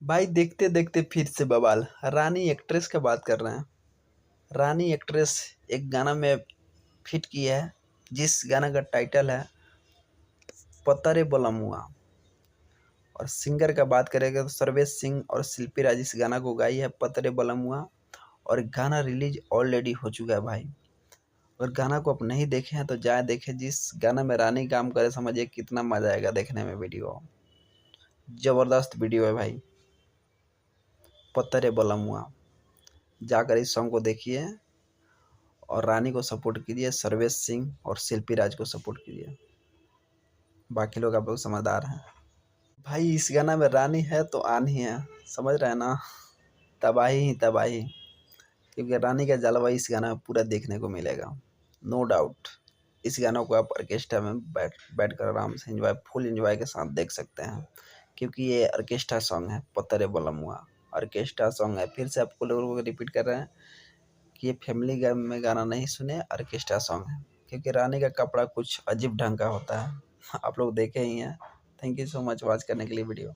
भाई देखते देखते फिर से बवाल। रानी एक्ट्रेस का बात कर रहे हैं। रानी एक्ट्रेस एक गाना में फिट की है, जिस गाना का टाइटल है पतरे बलमुआ। और सिंगर का बात करेंगे तो सर्वेश सिंह और शिल्पी राज इस गाना को गाई है पतरे बलमुआ। और गाना रिलीज ऑलरेडी हो चुका है भाई। अगर गाना को आप नहीं देखे हैं तो जाए देखें। जिस गाना में रानी काम करे समझिए कितना मजा आएगा देखने में। वीडियो जबरदस्त वीडियो है भाई, पतरे बलमुआ। जाकर इस सॉन्ग को देखिए और रानी को सपोर्ट कीजिए, सर्वेश सिंह और शिल्पी राज को सपोर्ट कीजिए। बाकी लोग आप लोग समझदार हैं भाई। इस गाना में रानी है तो आन ही है, समझ रहे हैं ना। तबाही ही तबाही, क्योंकि रानी का जलवा इस गाना में पूरा देखने को मिलेगा, नो डाउट। इस गाना को आप ऑर्केस्ट्रा में बैठ कर आराम से एंजॉय, फुल एंजॉय के साथ देख सकते हैं, क्योंकि ये ऑर्केस्ट्रा सॉन्ग है पतरे बलमुआ। ऑर्केस्ट्रा सॉन्ग है, फिर से आपको लोगों को रिपीट कर रहे हैं कि ये फैमिली में गाना नहीं सुने, ऑर्केस्ट्रा सॉन्ग है। क्योंकि रानी का कपड़ा कुछ अजीब ढंग का होता है, आप लोग देखे ही हैं। Thank you so much watch करने के लिए वीडियो।